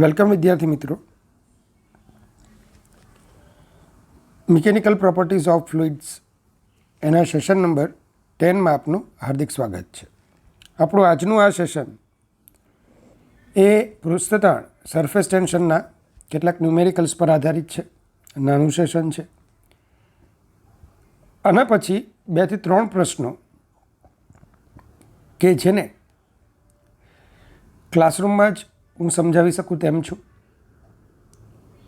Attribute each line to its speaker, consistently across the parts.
Speaker 1: Welcome વિદ્યાર્થી મિત્રો. Mechanical properties of fluids એના સેશન નંબર 10માં આપનું હાર્દિક સ્વાગત છે. આપણું આજનું આ સેશન એ પૃષ્ઠતાણ સરફેસ ટેન્શનના કેટલાક ન્યુમેરિકલ્સ પર આધારિત છે. નાનું સેશન છે. આના પછી 2 થી 3 પ્રશ્નો કે જેને ક્લાસરૂમમાં જ હું સમજાવી શકું તેમ છું,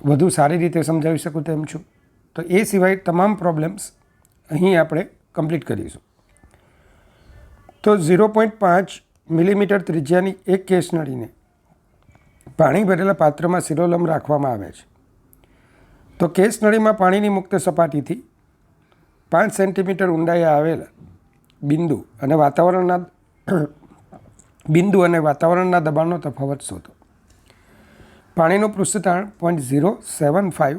Speaker 1: વધુ સારી રીતે સમજાવી શકું તેમ છું. તો એ સિવાય તમામ પ્રોબ્લેમ્સ અહીં આપણે કમ્પ્લીટ કરીશું. તો 0.5 મિલીમીટર ત્રિજ્યાની એક કેસ નળીને પાણી ભરેલા પાત્રમાં શિરોલંબ રાખવામાં આવે છે. તો કેસ નળીમાં પાણીની મુક્ત સપાટીથી 5 સેન્ટીમીટર ઊંડાઈએ આવેલા બિંદુ અને વાતાવરણના દબાણનો તફાવત શોધો. પાણીનું પૃષ્ઠતાણ 0.075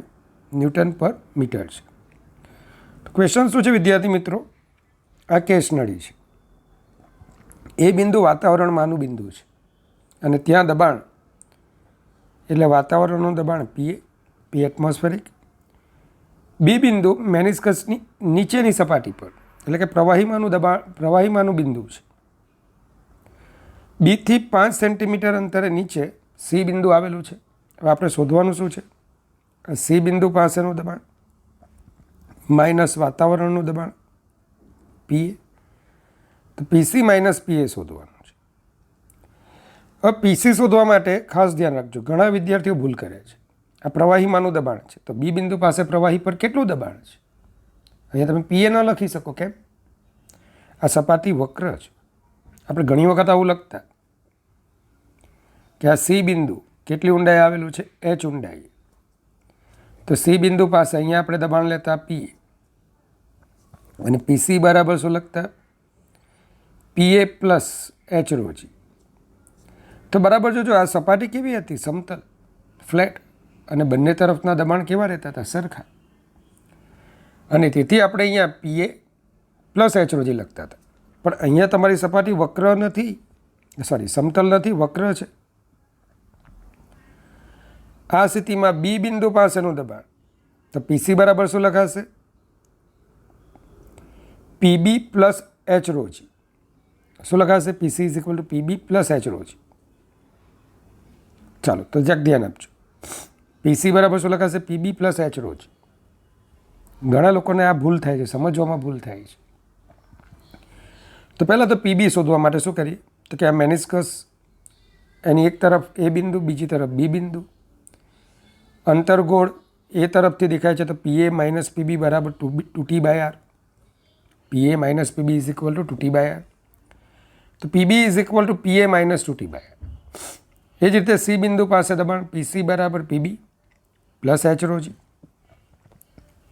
Speaker 1: ન્યૂટન પર મીટર છે. ક્વેશ્ચન શું છે વિદ્યાર્થી મિત્રો? આ કેસ નળી છે. એ બિંદુ વાતાવરણમાંનું બિંદુ છે અને ત્યાં દબાણ એટલે વાતાવરણનું દબાણ P એટમોસ્ફેરિક. બી બિંદુ મેનિસ્કસની નીચેની સપાટી પર એટલે કે પ્રવાહીમાંનું બિંદુ છે. બીથી 5 સેન્ટીમીટર અંતરે નીચે સી બિંદુ આવેલું છે. હવે આપણે શોધવાનું શું છે? સી બિંદુ પાસેનું દબાણ માઇનસ વાતાવરણનું દબાણ PA. તો PC માઇનસ PA શોધવાનું છે. હવે PC શોધવા માટે ખાસ ધ્યાન રાખજો, ઘણા વિદ્યાર્થીઓ ભૂલ કરે છે. આ પ્રવાહીમાંનું દબાણ છે તો બી બિંદુ પાસે પ્રવાહી પર કેટલું દબાણ છે? અહીંયા તમે PA ન લખી શકો. કેમ? આ સપાટી વક્ર છે. આપણે ઘણી વખત આવું લખતા કે આ સી બિંદુ કેટલી ઊંડાઈ આવેલું છે? H ઊંડાઈ. તો સી બિંદુ પાસે અહીંયા આપણે દબાણ લેતા PA અને PC બરાબર શું લખતા? PA plus H ρg. તો બરાબર જોજો, આ સપાટી કેવી હતી? સમતલ, ફ્લેટ, અને બંને તરફના દબાણ કેવા રહેતા હતા? સરખા. અને તેથી આપણે અહીંયા PA પ્લસ H ρg લખતા હતા. પણ અહીંયા તમારી સપાટી વક્ર નથી, સમતલ નથી, વક્ર છે. આ સ્થિતિમાં બી બિંદુ પાસેનું દબાણ તો PC બરાબર શું લખાશે? PB plus H ρg. શું લખાશે? PC is equal two PB plus H ρg. ચાલો તો જક ધ્યાન આપજો. PC બરાબર શું લખાશે? PB plus H ρg. ઘણા લોકોને આ ભૂલ થાય છે, સમજવામાં ભૂલ થાય છે. તો પહેલાં તો PB શોધવા માટે શું કરીએ? તો કે આ મેનિસ્કસ, એની એક તરફ એ બિંદુ, બીજી તરફ બી બિંદુ. અંતરગોળ એ તરફથી દેખાય છે તો PA માઇનસ PB બરાબર 2T/r. PA minus PB is equal two 2T/r. તો PB is equal two PA minus 2T/r. એ જ રીતે સી બિંદુ પાસે દબાણ PC બરાબર PB પ્લસ H ρg.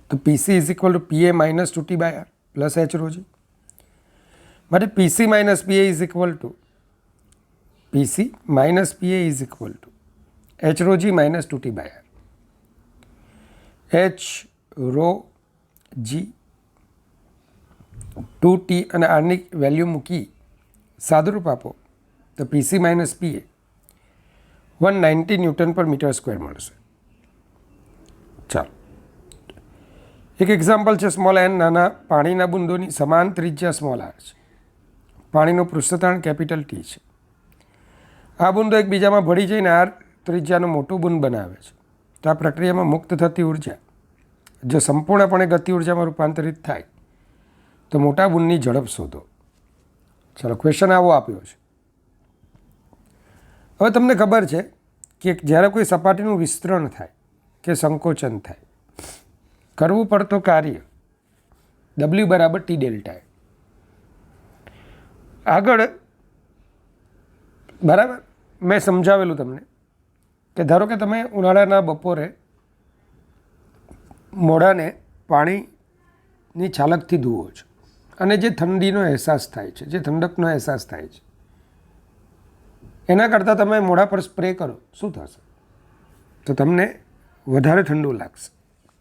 Speaker 1: તો PC is equal two PA minus 2T/r plus H ρg. માટે PC minus PA is equal two PC minus PA is equal two H ρg minus 2T/r. H ρg 2T અને આરની value મૂકી સાદુરૂપ આપો તો PC minus PA 190 newton પર metre square મળશે. ચાલો એક એક્ઝામ્પલ છે. સ્મોલ n નાના પાણીના બુંદોની સમાન ત્રિજ્યા સ્મોલ r છે. પાણીનું પૃષ્ઠતાણ કેપિટલ T છે. આ બુંદો એકબીજામાં ભળી જઈને r ત્રિજ્યાનું મોટું બુંદ બનાવે છે. તો આ પ્રક્રિયામાં મુક્ત થતી ઉર્જા જો સંપૂર્ણપણે ગતિ ઉર્જામાં રૂપાંતરિત થાય તો મોટા બુંદની ઝડપ શોધો. ચાલો ક્વેશ્ચન આવો આપ્યો છે. હવે તમને ખબર છે કે જ્યારે કોઈ સપાટીનું વિસ્તરણ થાય કે સંકોચન થાય, કરવું પડતું કાર્ય W બરાબર T ડેલ્ટા. આગળ બરાબર મેં સમજાવેલું તમને કે ધારો કે તમે ઉનાળાના બપોરે મોઢાને પાણીની છાલકથી ધુઓ છો અને જે ઠંડીનો અહેસાસ થાય છે, જે ઠંડકનો અહેસાસ થાય છે, એના કરતાં તમે મોઢા પર સ્પ્રે કરો, શું થશે? તો તમને વધારે ઠંડુ લાગશે.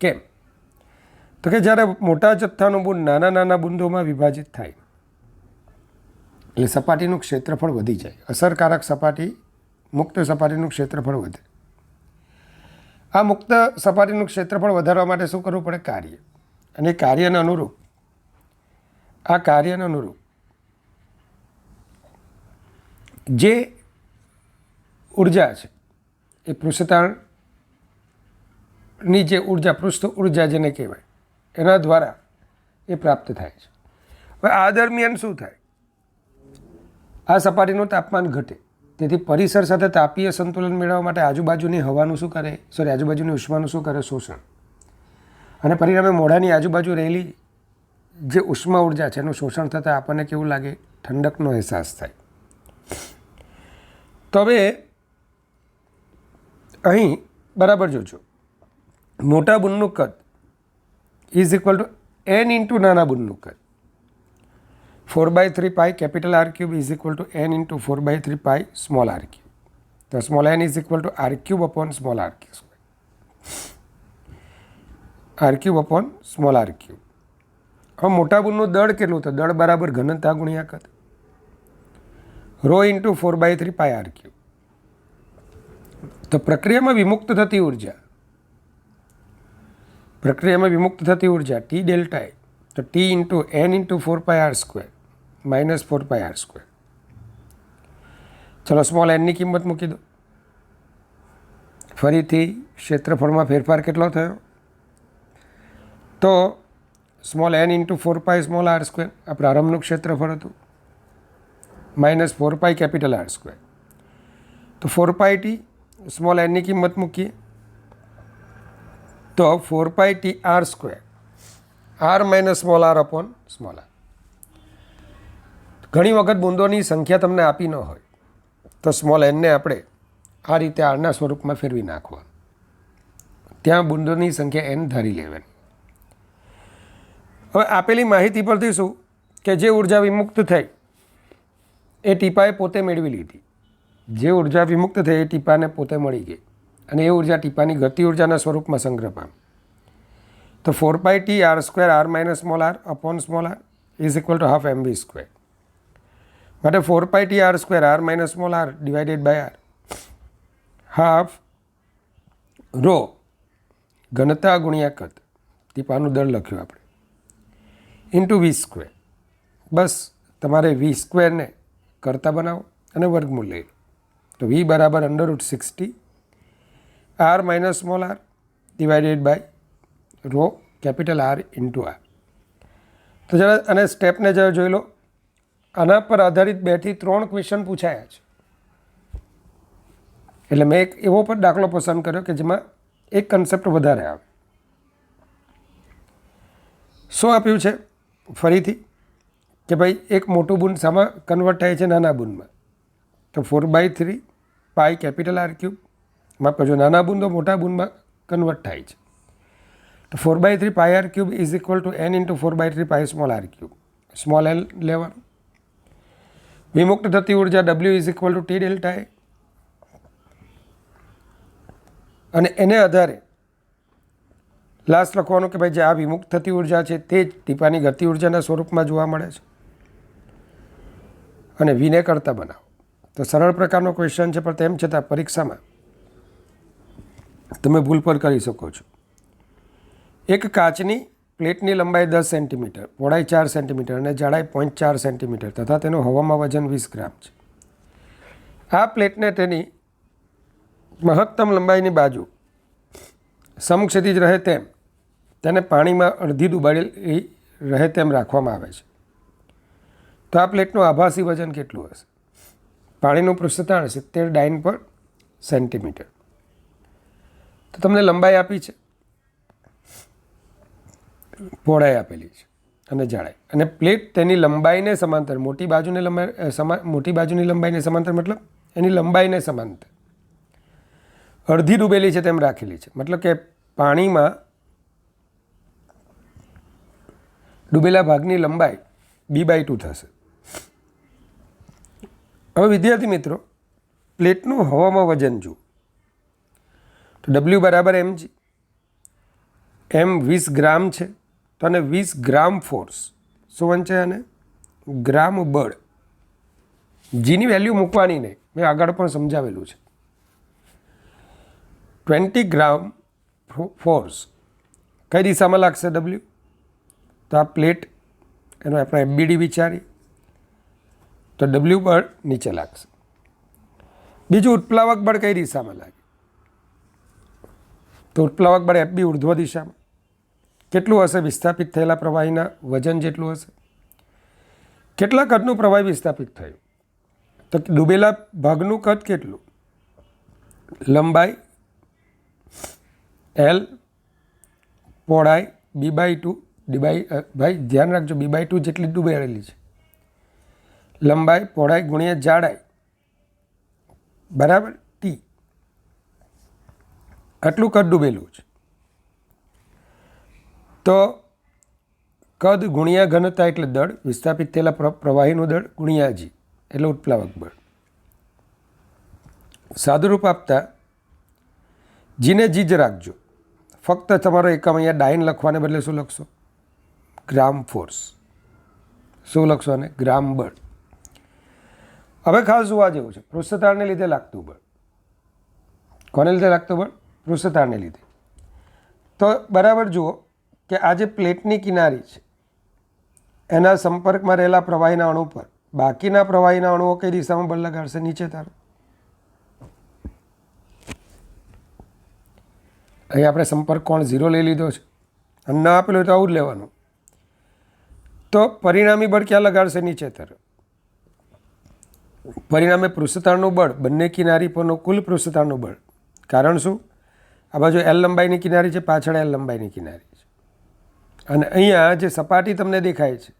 Speaker 1: કેમ? તો કે જ્યારે મોટા જથ્થાનું બુંદ નાના નાના બુંદોમાં વિભાજિત થાય એટલે સપાટીનું ક્ષેત્રફળ વધી જાય. અસરકારક સપાટી, મુક્ત સપાટીનું ક્ષેત્રફળ વધે. આ મુક્ત સપાટીનું ક્ષેત્રફળ વધારવા માટે શું કરવું પડે? કાર્ય. અને કાર્યને અનુરૂપ જે ઉર્જા છે એ પૃષ્ઠતાણની જે ઉર્જા, પૃષ્ઠ ઉર્જા જેને કહેવાય, એના દ્વારા એ પ્રાપ્ત થાય છે. હવે આ દરમિયાન શું થાય? આ સપાટીનું તાપમાન ઘટે, તેથી પરિસર સાથે તાપીય સંતુલન મેળવવા માટે આજુબાજુની હવાનું શું કરે? આજુબાજુની ઉષ્માનું શું કરે? શોષણ. અને પરિણામે મોઢાની આજુબાજુ રહેલી જે ઉષ્મા ઉર્જા છે એનું શોષણ થતાં આપણને કેવું લાગે? ઠંડકનો અહેસાસ થાય. તો હવે અહીં બરાબર જોજો, મોટા બુંદનું કદ is equal to n into નાના બુંદનું કદ. 4/3 pi capital R cube is equal to n into 4/3 pi small R cube. તો small n is equal to R cube upon small R cube square. R cube upon small R cube. હવે મોટા બુંદનું દળ કેટલું? તો દળ બરાબર ઘનતા ગુણ્યા કદ, row into 4/3 pi R cube. તો પ્રક્રિયામાં વિમુક્ત થતી ઉર્જા ટી ડેલ્ટા એ, તો ટી ઇન્ટુ n ઇન્ટુ 4 પાઈ આર સ્ક્વેર માઇનસ 4 પાઈ આર સ્ક્વેર. ચલો સ્મોલ એનની કિંમત મૂકી દો. ફરીથી ક્ષેત્રફળમાં ફેરફાર કેટલો થયો? તો સ્મોલ n ઇન્ટુ 4 પાઈ સ્મોલ આર સ્ક્વેર આ પ્રારંભનું ક્ષેત્રફળ હતું, માઇનસ 4 પાઈ કેપિટલ આર સ્ક્વેર. તો 4 પાઈ ટી સ્મોલ એનની કિંમત મૂકીએ તો 4 pi T R square, R minus small R upon small R. ઘણી વખત બુંદોની સંખ્યા તમને આપી ન હોય તો સ્મોલ એનને આપણે આ રીતે આરના સ્વરૂપમાં ફેરવી નાખવાનું. ત્યાં બુંદોની સંખ્યા એન ધારી લેવાની. હવે આપેલી માહિતી પરથી શું કે જે ઉર્જા વિમુક્ત થઈ એ ટીપાએ પોતે મેળવી લીધી. જે ઉર્જા વિમુક્ત થઈ એ ટીપાને પોતે મળી ગઈ અને એ ઉર્જા ટીપાની ગતિ ઉર્જાના સ્વરૂપમાં સંગ્રહ પામે. તો 4 pi T R square R minus small R upon small R is equal to half mv square. માટે 4 pi T R square R minus small R divided by R, half rho ઘનતા ગુણ્યા કદ, ટીપાનું દળ લખ્યું આપણે, ઇન્ટુ વી square. બસ તમારે વી સ્ક્વેરને કરતા બનાવો અને વર્ગમૂળ લઈ લો. તો વી બરાબર √60 R minus small R divided by rho capital R into R. તો જરા અને સ્ટેપને જરા જોઈ લો. આના પર આધારિત 2 થી 3 ક્વેશ્ચન પૂછાયા છે. એટલે મેં એક એવો પણ દાખલો પસંદ કર્યો કે જેમાં એક કન્સેપ્ટ વધારે આવે. શું આપ્યું છે ફરીથી કે ભાઈ એક મોટું બુંદ શામાં કન્વર્ટ થાય છે? નાના બુંદમાં. તો 4/3 પાઈ કેપિટલ આર ક્યુબ, માફ કરજો, નાના બુંદો મોટા બુંદમાં કન્વર્ટ થાય છે. તો 4/3 pi R cube is equal to n into 4/3 pi small R cube. Small L લેવાનું. વિમુક્ત થતી ઉર્જા W is equal to T delta A. અને એને આધારે લાસ્ટ લખવાનું કે ભાઈ જે આ વિમુક્ત થતી ઉર્જા છે તે જ ટીપાની ગતિ ઉર્જાના સ્વરૂપમાં જોવા મળે છે. અને વીને કરતા બનાવો. તો સરળ પ્રકારનો ક્વેશ્ચન છે, પણ તેમ છતાં પરીક્ષામાં તમે ભૂલ પર કરી શકો છો. એક કાચની પ્લેટની લંબાઈ 10 સેન્ટીમીટર, પહોળાઈ 4 સેન્ટીમીટર અને જાડાઈ 0.4 સેન્ટીમીટર તથા તેનું હવામાં વજન 20 ગ્રામ છે. આ પ્લેટને તેની મહત્તમ લંબાઈની બાજુ સમક્ષિતિજ રહે તેમ તેને પાણીમાં અડધી ડૂબાડેલી રહે તેમ રાખવામાં આવે છે. તો આ પ્લેટનું આભાસી વજન કેટલું હશે? પાણીનું પૃષ્ઠતાણ 70 ડાઇન પર સેન્ટીમીટર. તો તમને લંબાઈ આપી છે, પહોળાઈ આપેલી છે અને જાડાઈ, અને પ્લેટ તેની લંબાઈને સમાંતર, મોટી બાજુની લંબાઈને સમાંતર મતલબ એની લંબાઈને સમાંતર અડધી ડૂબેલી છે તેમ રાખેલી છે. મતલબ કે પાણીમાં ડૂબેલા ભાગની લંબાઈ b/2 થશે. હવે વિદ્યાર્થી મિત્રો, પ્લેટનું હવામાં વજન જુઓ તો W બરાબર mg, m 20 ગ્રામ છે. તો અને 20 ગ્રામ ફોર્સ શું વંચાય? અને ગ્રામ બળ. જીની વેલ્યુ મૂકવાની નહીં, મેં આગળ પણ સમજાવેલું છે. 20 ગ્રામ ફોર્સ કઈ દિશામાં લાગશે ડબલ્યુ? તો આ પ્લેટ એનો આપણે એફબીડી વિચારીએ તો ડબલ્યુ બળ નીચે લાગશે. બીજું ઉત્પ્લાવક બળ કઈ દિશામાં લાગે? તો ઉત્પ્લાવક બળ એફબી ઉર્ધ્વ દિશામાં. કેટલું હશે? વિસ્થાપિત થયેલા પ્રવાહીના વજન જેટલું હશે. કેટલા કદનું પ્રવાહી વિસ્થાપિત થયું? તો ડૂબેલા ભાગનું કદ કેટલું? લંબાઈ એલ, પહોળાઈ B/2 ભાઈ ધ્યાન રાખજો B/2 જેટલી ડૂબેલી છે. લંબાઈ પહોળાઈ ગુણ્યા જાડાઈ બરાબર ટી. આટલું કદ ડૂબેલું છે. તો કદ ગુણ્યા ઘનતા એટલે દળ, વિસ્થાપિત થયેલા પ્રવાહીનું દળ ગુણ્યા જી એટલે ઉત્પ્લાવક બળ. સાદુરૂપ આપતા જીને જી જ રાખજો. ફક્ત તમારો એકમ અહીંયા ડાઇન લખવાને બદલે શું લખશો? ગ્રામ ફોર્સ. શું લખશો? અને ગ્રામ બળ. હવે ખાસ જોવા જેવું છે પૃષ્ઠતાણને લીધે લાગતું બળ. કોને લીધે લાગતું બળ? પૃષ્ઠતાણને લીધે. તો બરાબર જુઓ કે આ જે પ્લેટની કિનારી છે એના સંપર્કમાં રહેલા પ્રવાહીના અણુ પર બાકીના પ્રવાહીના અણુઓ કઈ દિશામાં બળ લગાડશે? નીચે તરફ. અહીં આપણે સંપર્ક કોણ 0 લઈ લીધો છે અને ન આપેલો હોય તો આવું જ લેવાનું. તો પરિણામી બળ ક્યાં લગાડશે? નીચે તરફ. પરિણામે પૃષ્ઠતાણનું બળ બંને કિનારી પરનું કુલ પૃષ્ઠતાણનું બળ. કારણ શું? આ બાજુ એલ લંબાઈની કિનારી છે, પાછળ એલ લંબાઈની કિનારી છે અને અહીંયા જે સપાટી તમને દેખાય છે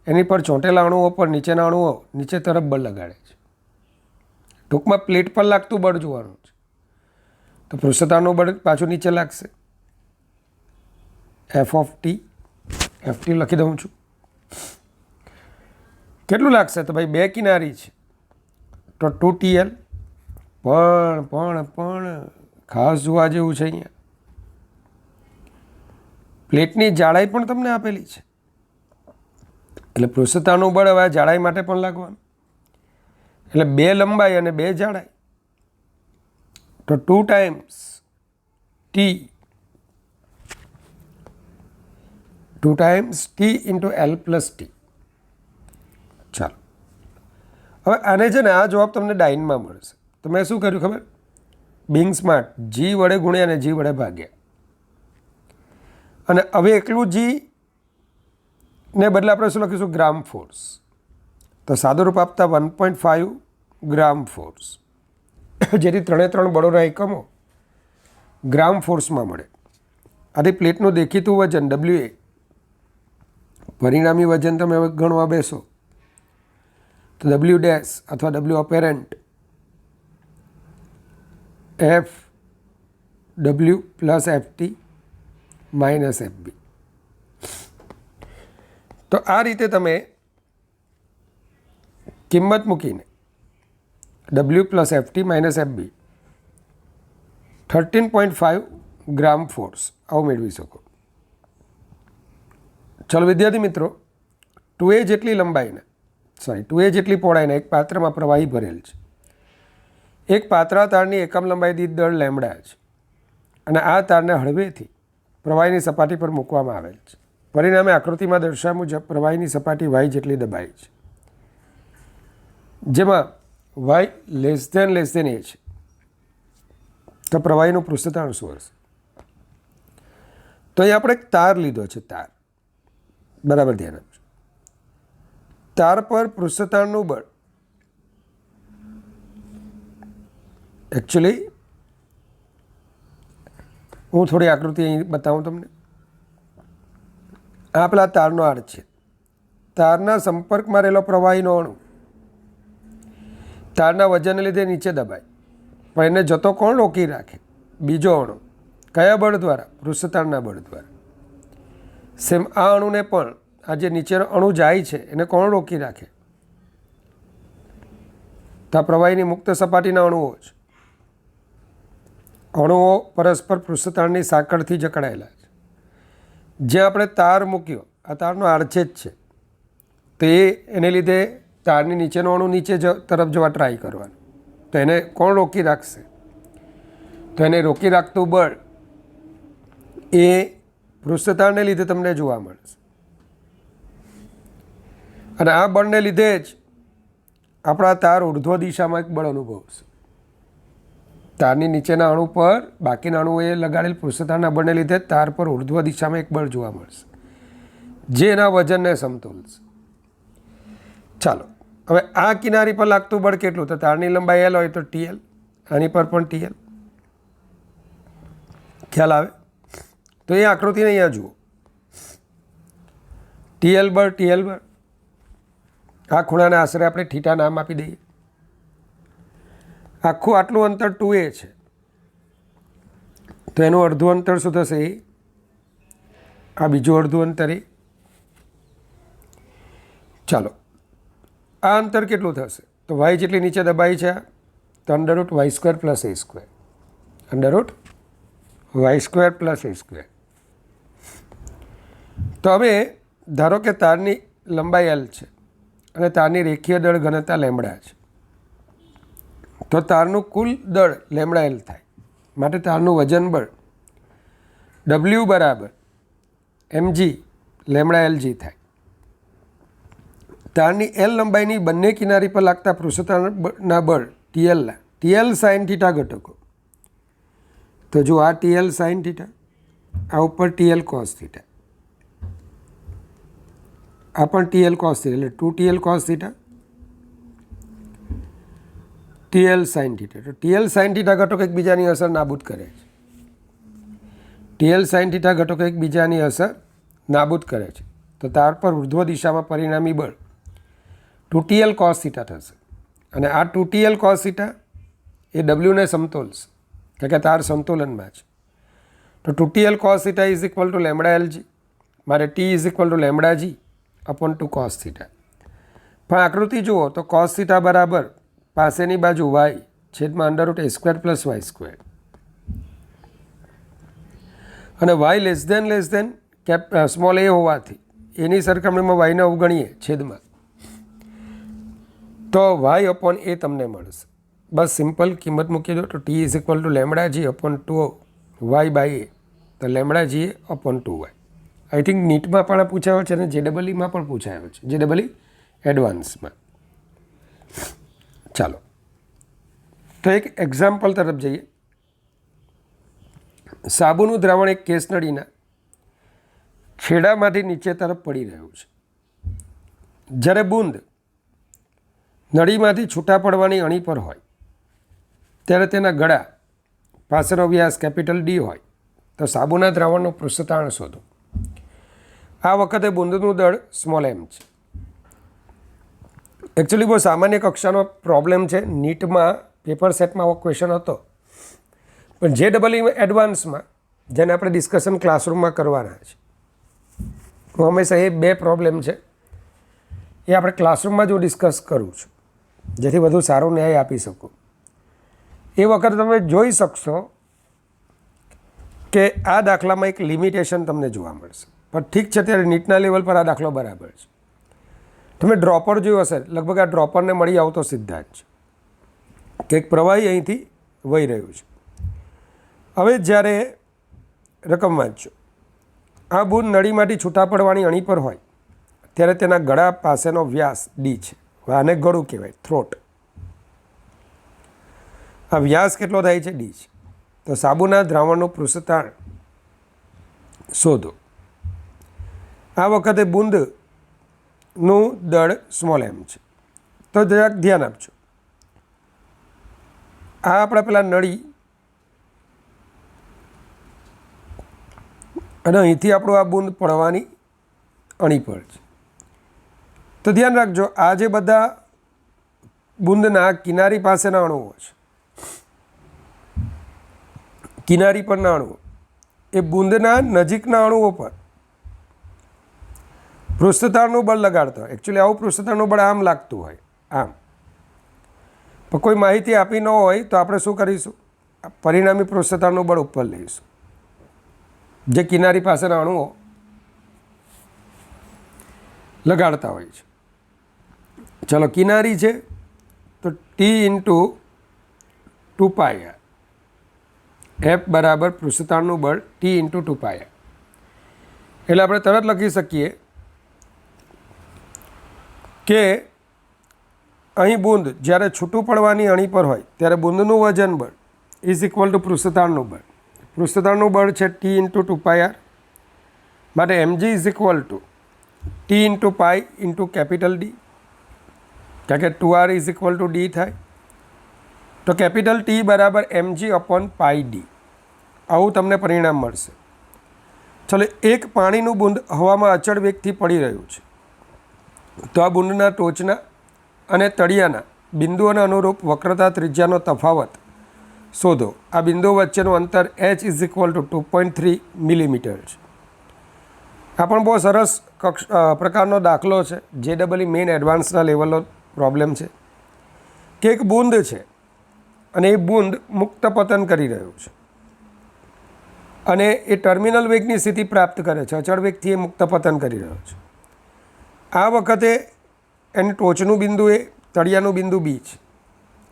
Speaker 1: એની પર ચોંટેલા અણુઓ પર નીચેના અણુઓ નીચે તરફ બળ લગાડે છે. ટૂંકમાં પ્લેટ પર લાગતું બળ જોવાનું છે. તો પૃષ્ઠતાણનું બળ પાછું નીચે લાગશે. FT લખી દઉં છું. કેટલું લાગશે? તો ભાઈ બે કિનારી છે તો 2TL. પણ ખાસ જોવા જેવું છે અહીંયા પ્લેટની જાડાઈ પણ તમને આપેલી છે એટલે પૃષ્ઠતાણનું બળ હવે જાડાઈ માટે પણ લાગવાનું. એટલે 2 લંબાઈ અને 2 જાડાઈ તો 2 times T into L plus T. ચાલો હવે આને છે ને આ જવાબ તમને ડાઇનમાં મળશે. તો મેં શું કર્યું ખબર? બિંગ સ્માર્ટ જી વડે ગુણ્યા અને જી વડે ભાગ્યા. અને હવે એકલું જી ને બદલે આપણે શું લખીશું? ગ્રામ ફોર્સ. તો સાદું રૂપ આપતા 1.5 ગ્રામ ફોર્સ. જેથી 3 બળોના એકમો ગ્રામ ફોર્સમાં મળે. આથી પ્લેટનું દેખીતું વજન WA, પરિણામી વજન તમે હવે ગણવા બેસો તો W ડેશ અથવા W apparent FW plus FT minus FB. તો આ રીતે તમે કિંમત મૂકીને W plus FT minus FB 13.5 ગ્રામ ફોર્સ આવું મેળવી શકો. ચલો વિદ્યાર્થી મિત્રો, 2A જેટલી પહોળાઈના એક પાત્રમાં પ્રવાહી ભરેલ છે. એક પાતળા તારની એકમ લંબાઈ દીઠ દળ લેમડા છે અને આ તારને હળવેથી પ્રવાહીની સપાટી પર મૂકવામાં આવેલ છે. પરિણામે આકૃતિમાં દર્શાવ્યા મુજબ પ્રવાહીની સપાટી y જેટલી દબાઈ છે, જેમાં y લેસ ધેન A છે. તો પ્રવાહીનું પૃષ્ઠતાણ શું હશે? તો અહીં આપણે એક તાર લીધો છે. તાર બરાબર ધ્યાન આપજો. તાર પર પૃષ્ઠતાણનું બળ એકચ્યુઅલી હું થોડી આકૃતિ અહીં બતાવું તમને. આ પેલા તારનો આડ છે. તારના સંપર્કમાં રહેલો પ્રવાહીનો અણુ તારના વજનને લીધે નીચે દબાય પણ એને જતો કોણ રોકી રાખે? બીજો અણુ. કયા બળ દ્વારા? પૃષ્ઠતાણના બળ દ્વારા. સેમ આ અણુને પણ આ જે નીચેનો અણુ જાય છે એને કોણ રોકી રાખે? તો આ પ્રવાહીની મુક્ત સપાટીના અણુઓ છે. અણુઓ પરસ્પર પૃષ્ઠતાણની સાંકળથી જકડાયેલા છે. જ્યાં આપણે તાર મૂક્યો આ તારનો આડછેદ છે તો એને લીધે તારની નીચેનો અણુ નીચે તરફ જવા ટ્રાય કરવાનો. તો એને કોણ રોકી રાખશે? તો એને રોકી રાખતું બળ એ પૃષ્ઠતાણને લીધે તમને જોવા મળશે. અને આ બળને લીધે જ આપણા તાર ઉર્ધ્વ દિશામાં એક બળ અનુભવશે. તારની નીચેના અણુ પર બાકીના અણુએ લગાડેલ પૃષ્ઠતાણના બળને લીધે તાર પર ઉર્ધ્વ દિશામાં એક બળ જોવા મળશે, જે એના વજનને સમતોલશે. ચાલો, હવે આ કિનારી પર લાગતું બળ કેટલું? તો તારની લંબાઈ એલ હોય તો ટીએલ, આની પર પણ ટીએલ. ખ્યાલ આવે? તો એ આકૃતિને અહીંયા જુઓ. ટીએલ બળ, ટીએલ બળ. આ ખૂણાને આશરે આપણે થીટા નામ આપી દઈએ. આખું આટલું અંતર 2a છે, તો એનું અડધું અંતર શું થશે? એ. આ બીજું અડધું અંતર એ. ચાલો, આ અંતર કેટલું થશે? તો વાય જેટલી નીચે દબાઈ છે, તો √y² + a². √y² + a². તો હવે ધારો કે તારની લંબાઈ એલ છે અને તારની રેખીય દળ ઘનતા લેમડા છે, તો તારનું કુલ દળ લેમડા એલ થાય. માટે તારનું વજન બળ W = mg લેમડા LG થાય. તારની એલ લંબાઈની બંને કિનારી પર લાગતા પૃષ્ઠતાણના બળ TL sin θ ઘટકો. તો જો આ TL sin θ, આ ઉપર TL cos θ, આ પણ TL cos θ, એટલે 2TL cos θ, TL sin θ. તો TL sin θ ઘટકો એકબીજાની અસર નાબૂદ કરે છે. TL sin θ ઘટકો એકબીજાની અસર નાબૂદ કરે છે. તો તાર પર ઉર્ધ્વ દિશામાં પરિણામી બળ 2TL cos θ થશે. અને આ 2TL cos θ એ Wને સમતોલશે, કારણ કે તાર સંતુલનમાં છે. તો 2TL cos θ = λLg. મારે T = λg/2 cos θ. પણ આકૃતિ જુઓ તો cos θ બરાબર પાસેની બાજુ y છેદમાં √a² + y². અને y સ્મોલ a હોવાથી એની સરખામણીમાં yને અવગણીએ છેદમાં, તો y/a તમને મળશે. બસ સિમ્પલ કિંમત મૂકી દો. તો T = λg/2 y/a. તો λg/2y. આઈ થિંક નીટમાં પણ પૂછાયો છે અને JEEમાં પણ પૂછાયો છે, JEE એડવાન્સમાં. ચાલો, તો એક એક્ઝામ્પલ તરફ જઈએ. સાબુનું દ્રાવણ એક કેસ નળીના છેડામાંથી નીચે તરફ પડી રહ્યું છે. જ્યારે બૂંદ નળીમાંથી છૂટા પડવાની અણી પર હોય ત્યારે તેના ગળા પાસેનો વ્યાસ D હોય તો સાબુના દ્રાવણનું પૃષ્ઠતાણ શોધો. આ વખતે બૂંદનું દળ m છે. એકચ્યુઅલી બહુ સામાન્ય કક્ષાનો પ્રોબ્લેમ છે. નીટમાં પેપર સેટમાં આવો ક્વેશ્ચન હતો, પણ JEE એડવાન્સમાં જેને આપણે ડિસ્કશન ક્લાસરૂમમાં કરવાના છે, હું હંમેશા એ 2 પ્રોબ્લેમ છે એ આપણે ક્લાસરૂમમાં જો ડિસ્કસ કરું છું, જેથી વધુ સારો ન્યાય આપી શકું. એ વખતે તમે જોઈ શકશો કે આ દાખલામાં એક લિમિટેશન તમને જોવા મળશે. પણ ઠીક છે, ત્યારે નીટના લેવલ પર આ દાખલો બરાબર છે. તમે ડ્રોપર જોયો હશે, લગભગ આ ડ્રોપરને મળી આવતો સિદ્ધાંત છે કે એક પ્રવાહી અહીંથી વહી રહ્યું છે. હવે જ્યારે રકમ વાંચજો, આ બૂંદ નળીમાંથી છૂટા પડવાની અણી પર હોય ત્યારે તેના ગળા પાસેનો વ્યાસ D છે. આને ગળું કહેવાય, થ્રોટ. આ વ્યાસ કેટલો થાય છે? D છે. તો સાબુના દ્રાવણનું પૃષ્ઠતાણ શોધો. આ વખતે બૂંદનું દળ m છે. તો જરાક ધ્યાન આપજો. આ આપણા પેલા નળી અને અહીંથી આપણું આ બૂંદ પડવાની અણી પર છે. તો ધ્યાન રાખજો, આ જે બધા બૂંદના કિનારી પાસેના અણુઓ છે, કિનારી પરના અણુઓ, એ બૂંદના નજીકના અણુઓ પર પૃષ્ઠતાણનું બળ લગાડતા હોય. એકચ્યુઅલી આવું પૃષ્ઠતાણનું બળ આમ લાગતું હોય, આમ. પણ કોઈ માહિતી આપી ન હોય તો આપણે શું કરીશું? પરિણામી પૃષ્ઠતાણનું બળ ઉપર લઈશું, જે કિનારી પાસેના અણુઓ લગાડતા હોય છે. ચલો, કિનારી છે તો T × 2πr. એફ બરાબર પૃષ્ઠતાણનું બળ ટી ઇન્ટુ 2πr. એટલે આપણે તરત લખી શકીએ કે અહીં બૂંદ જ્યારે છૂટું પડવાની અણી પર હોય ત્યારે બૂંદનું વજન બળ ઇઝ ઇક્વલ ટુ પૃષ્ઠતાણનું બળ. પૃષ્ઠતાણનું બળ છે ટી ઇન્ટુ 2πr, માટે mg is equal to T into pi into capital D, કારણ કે 2r is equal two D થાય. તો કેપિટલ ટી બરાબર mg અપોન પાઈ ડી, આવું તમને પરિણામ મળશે. ચલો, એક પાણીનું બૂંદ હવામાં અચળ વેગથી પડી રહ્યું છે, તો આ બૂંદના ટોચના અને તળિયાના બિંદુઓને અનુરૂપ વક્રતા ત્રિજ્યાનો તફાવત શોધો. આ બિંદુઓ વચ્ચેનું અંતર h is equal two 2.3 millimetre છે. આ પણ બહુ સરસ પ્રકારનો દાખલો છે, JEE મેઇન એડવાન્સના લેવલનો પ્રોબ્લેમ છે કે એક બૂંદ છે અને એ બૂંદ મુક્ત પતન કરી રહ્યું છે અને એ ટર્મિનલ વેગની સ્થિતિ પ્રાપ્ત કરે છે, અચળ વેગથી એ મુક્ત પતન કરી રહ્યો છે. આ વખતે એનું ટોચનું બિંદુ એ તળિયાનું બિંદુ બી છે.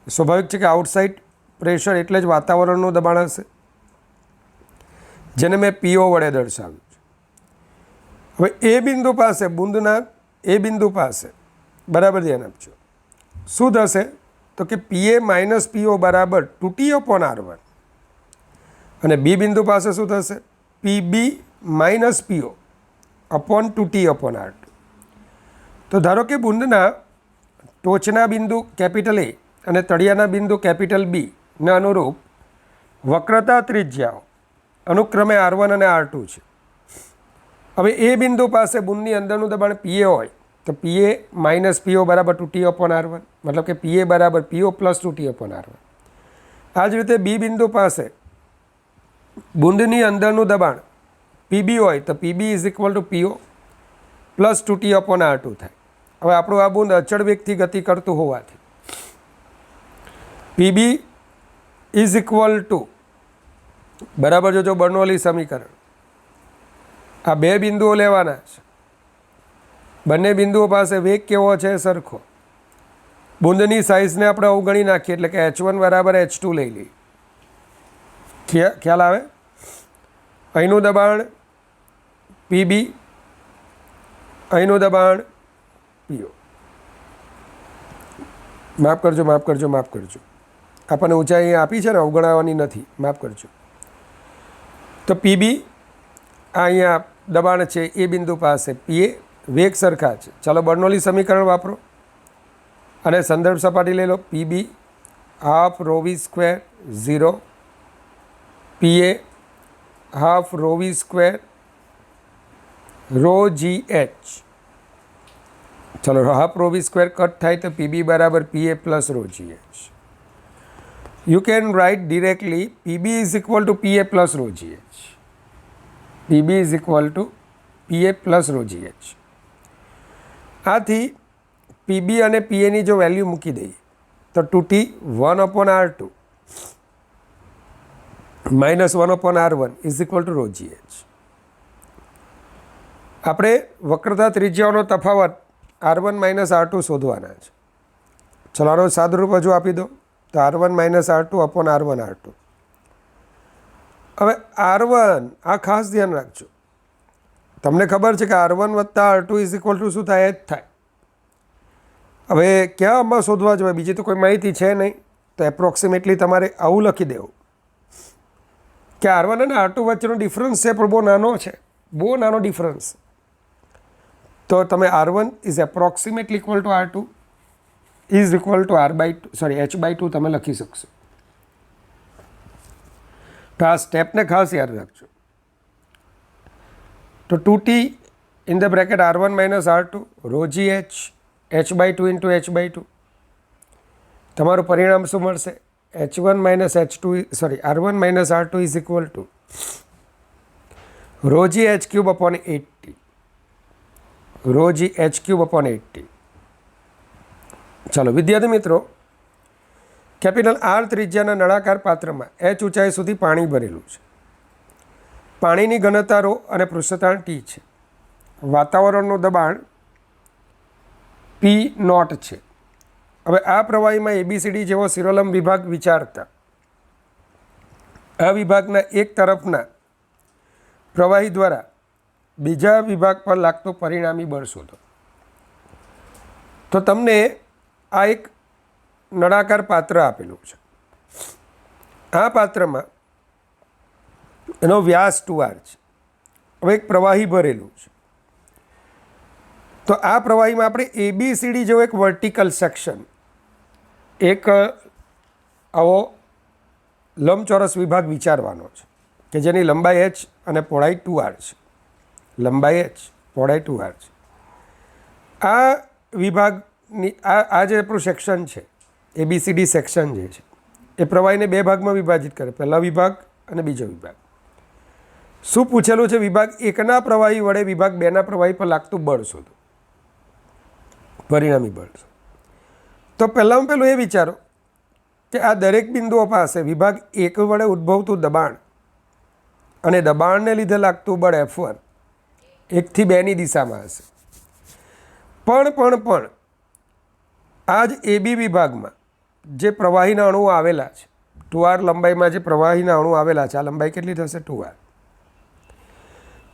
Speaker 1: સ્વાભાવિક છે કે આઉટસાઇડ પ્રેશર એટલે જ વાતાવરણનું દબાણ હશે, જેને મેં PO વડે દર્શાવ્યું છે. હવે એ બિંદુ પાસે બૂંદના એ બિંદુ પાસે બરાબર ધ્યાન આપજો, શું થશે તો કે PA માઇનસ PO બરાબર 2T અપોન R1, અને બી બિંદુ પાસે શું થશે PB minus PO upon 2T upon R2. તો ધારો કે બૂંદના ટોચના બિંદુ કેપિટલ A અને તળિયાના બિંદુ કેપિટલ B ને અનુરૂપ વક્રતા ત્રિજ્યાઓ અનુક્રમે R1 અને R2 છે. હવે એ બિંદુ પાસે બૂંદની અંદરનું દબાણ PA હોય તો PA માઇનસ PO બરાબર 2T અપોન R1, મતલબ કે PA બરાબર PO plus 2T upon R1. આ જ રીતે બી બિંદુ પાસે બૂંદની અંદરનું દબાણ PB હોય તો PB is equal two PO plus 2T upon R2 થાય. હવે આપણું આ બૂંદ અચળ વેગથી ગતિ કરતું હોવાથી PB ઇઝ ઇક્વલ ટુ બરાબર જો બર્નોલી સમીકરણ, આ બે બિંદુઓ લેવાના છે, બંને બિંદુઓ પાસે વેગ કેવો છે સરખો. બૂંદની સાઇઝને આપણે અવગણી નાખીએ એટલે કે H1 બરાબર H2 લઈ લઈએ. ખ્યાલ આવે? અહીંનું દબાણ PB, અહીંનું દબાણ PO. માફ કરજો, આપણને ઊંચાઈ આપી છે ને, અવગણાવવાની નથી, માફ કરજો. તો PB આ અહીંયા દબાણ છે એ બિંદુ પાસે, PA વેગ સરખા છે. ચાલો બર્નોલી સમીકરણ વાપરો અને સંદર્ભ સપાટી લઈ લો. PB half rho V square 0, PA half rho V square rho GH. ચલો, half rho V square cut થાય તો PB બરાબર PA plus rho GH. You can write directly PB is equal to PA plus rho GH. PB is equal to PA plus rho GH. આથી PB અને PAની જો value મૂકી દઈએ તો 2T 1 upon R2 minus 1 upon R1 is equal to rho GH. આપણે વક્રતા ત્રિજ્યાઓનો તફાવત R1 minus R2 શોધવાના છે. ચલો, આનો સાદુરૂપ હજુ આપી દો તો R1 minus R2 upon R1 R2. હવે R1 આ ખાસ ધ્યાન રાખજો, તમને ખબર છે કે R1 વત્તા R2 ઇઝ ઇક્વલ ટુ શું થાય? જ થાય. હવે ક્યાં આમાં શોધવા જોઈએ? બીજી તો કોઈ માહિતી છે નહીં, તો એપ્રોક્સિમેટલી તમારે આવું લખી દેવું કે R1 અને R2 વચ્ચેનો ડિફરન્સ છે પણ બહુ નાનો છે, બહુ નાનો ડિફરન્સ. તો તમે R1 is approximately equal to R2 is equal two H/2 તમે લખી શકશો. તો આ સ્ટેપને ખાસ યાદ રાખજો. તો 2T in the bracket R1 minus R2 rho GH H/2 into H/2. તમારું પરિણામ શું મળશે? R1 minus R2 is equal to rho GH cube upon 8T. Rho GH cube upon 8T. ચાલો વિદ્યાર્થી મિત્રો, કેપિટલ R ત્રિજ્યાના નળાકાર પાત્રમાં H ઊંચાઈ સુધી પાણી ભરેલું છે. પાણીની ઘનતા રો અને પૃષ્ઠતાણ T છે. વાતાવરણનું દબાણ P0 છે. હવે આ પ્રવાહીમાં ABCD જેવો શિરોલંબ વિભાગ વિચારતા આ વિભાગના એક તરફના પ્રવાહી દ્વારા બીજા વિભાગ પર લાગતું પરિણામી બળ શોધો. તો તમને આ એક નળાકાર પાત્ર આપેલું છે. આ પાત્રમાં એનો વ્યાસ 2r છે. હવે એક પ્રવાહી ભરેલું છે. તો આ પ્રવાહીમાં આપણે ABCD જેવો એક વર્ટિકલ સેક્શન, એક આવો લંબચોરસ વિભાગ વિચારવાનો છે કે જેની લંબાઈ h અને પહોળાઈ 2r છે. લંબાઈ h, પહોળાઈ 2r છે. આ વિભાગની આ જે આપણું સેક્શન છે, ABCD સેક્શન જે છે, એ પ્રવાહીને બે ભાગમાં વિભાજિત કરે, પહેલા વિભાગ અને બીજો વિભાગ. શું પૂછેલું છે? વિભાગ એકના પ્રવાહી વડે વિભાગ બેના પ્રવાહી પર લાગતું બળ શોધો, પરિણામી બળ. તો પહેલાં પહેલું એ વિચારો કે આ દરેક બિંદુઓ પાસે વિભાગ એક વડે ઉદ્ભવતું દબાણ અને દબાણને લીધે લાગતું બળ F1 1 થી 2ની દિશામાં હશે. પણ આ જ AB વિભાગમાં જે પ્રવાહીના અણુઓ આવેલા છે, 2r લંબાઈમાં જે પ્રવાહીના અણુ આવેલા છે, આ લંબાઈ કેટલી થશે? 2r.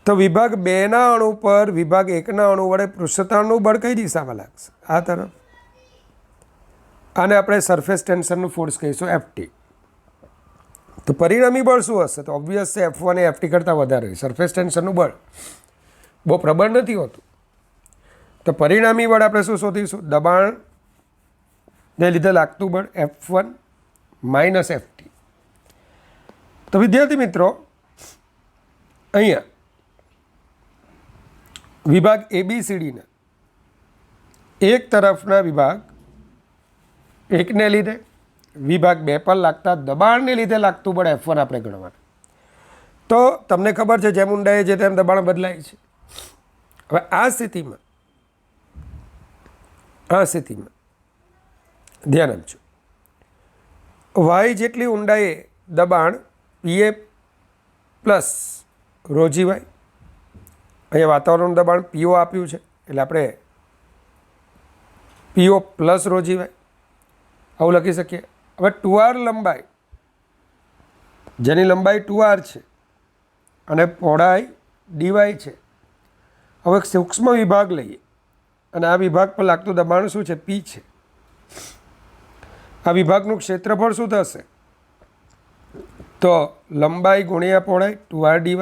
Speaker 1: તો વિભાગ બેના અણુ પર વિભાગ એકના અણુ વડે પૃષ્ઠતાણનું બળ કઈ દિશામાં લાગશે? આ તરફ. આને આપણે સરફેસ ટેન્શનનું ફોર્સ કહીશું, FT. તો પરિણામી બળ શું હશે? તો ઓબ્વિયસ છે F1 એ FT કરતાં વધારે. સરફેસ ટેન્શનનું બળ બહુ પ્રબળ નથી હોતું. તો પરિણામી બળ આપણે શું શોધીશું? દબાણને લીધે લાગતું બળ F1 માઇનસ FT. તો વિદ્યાર્થી મિત્રો, અહીંયા વિભાગ ABCDના એક તરફના વિભાગ એકને લીધે વિભાગ બે પર લાગતા દબાણને લીધે લાગતું બળ F1 આપણે ગણવાનું. તો તમને ખબર છે જેમ ઊંડાઈ છે તેમ દબાણ બદલાય છે. હવે આ સ્થિતિમાં ધ્યાન આપજો, y જેટલી ઊંડાઈએ દબાણ PA પ્લસ ρg y, અહીંયા વાતાવરણનું દબાણ PO આપ્યું છે એટલે આપણે PO પ્લસ ρg y આવું લખી શકીએ. હવે 2r લંબાઈ, જેની લંબાઈ 2r છે અને પહોળાઈ dy છે. હવે સૂક્ષ્મ વિભાગ લઈએ અને આ વિભાગ પર લાગતું દબાણ શું છે? P છે. આ વિભાગનું ક્ષેત્રફળ શું થશે? તો લંબાઈ ગુણ્યા પહોળાઈ 2r dy.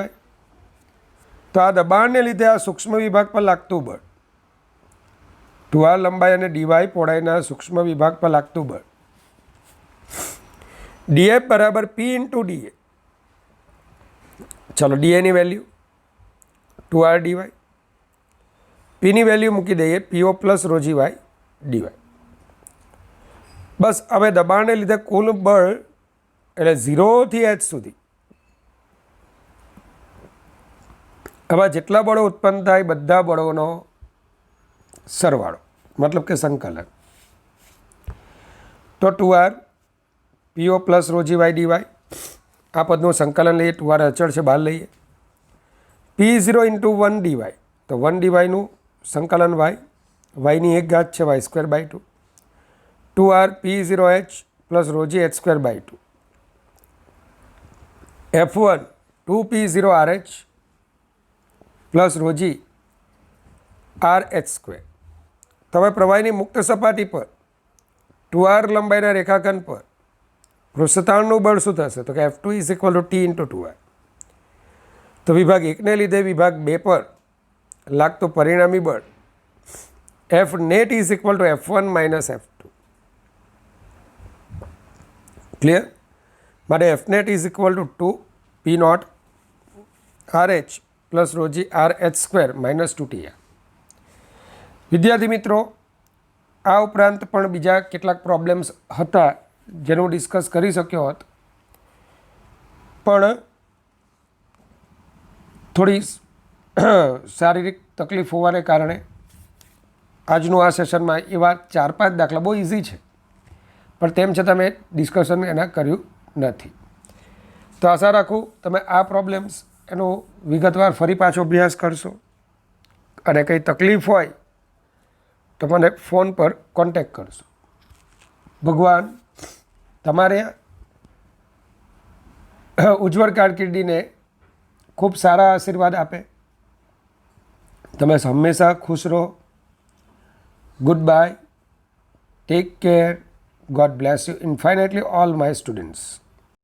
Speaker 1: તો આ દબાણને લીધે આ સૂક્ષ્મ વિભાગ પર લાગતું બળ, 2r લંબાઈ અને dy પહોળાઈના સૂક્ષ્મ વિભાગ પર લાગતું બળ dF બરાબર P ઇન્ટુ dA. ચલો dA ની વેલ્યુ 2r dy, P ની વેલ્યુ મૂકી દઈએ PO plus ρg y dy. બસ હવે દબાણને લીધે કુલ બળ એટલે 0 થી h સુધી આવા જેટલા બળો ઉત્પન્ન થાય બધા બળોનો સરવાળો, મતલબ કે સંકલન. તો 2r PO plus ρg y dy, આ પદનું સંકલન લઈએ, 2r અચળ છે બહાર લઈએ. P0 ઇન્ટુ 1 dy, તો 1 dyનું સંકલન yની એક ઘાત છે y²/2. 2r P0h plus ρg h²/2. F1 2P0RH plus ρg RH². તો હવે પ્રવાહીની મુક્ત સપાટી પર 2r લંબાઈના રેખાખંડ પર પૃષ્ઠતાણનું બળ શું થશે? તો કે F2 is equal two T into 2r. તો વિભાગ એકને લીધે વિભાગ બે પર લાગતું પરિણામી બળ F net is equal to F1 minus F2. Clear? માટે F net is equal to 2 P naught RH plus ρg RH² minus 2TR. વિદ્યાર્થી મિત્રો, આ ઉપરાંત પણ બીજા કેટલાક પ્રોબ્લેમ્સ હતા જેનું ડિસ્કસ કરી શક્યો હોત, પણ થોડી શારીરિક તકલીફ હોવાને કારણે આજનું આ સેશનમાં એવા 4-5 દાખલા બહુ ઇઝી છે પણ તેમ છતાં મેં ડિસ્કશન એના કર્યું નથી. તો આશા રાખું તમે આ પ્રોબ્લેમ્સ એનો વિગતવાર ફરી પાછો અભ્યાસ કરશો અને કંઈ તકલીફ હોય તો મને ફોન પર કોન્ટેક્ટ કરશો. ભગવાન તમારે ઉજ્જવળ કારકિર્દીને ખૂબ સારા આશીર્વાદ આપે. તમે હંમેશા ખુશ રહો. Goodbye. Take care. God bless you infinitely all my students.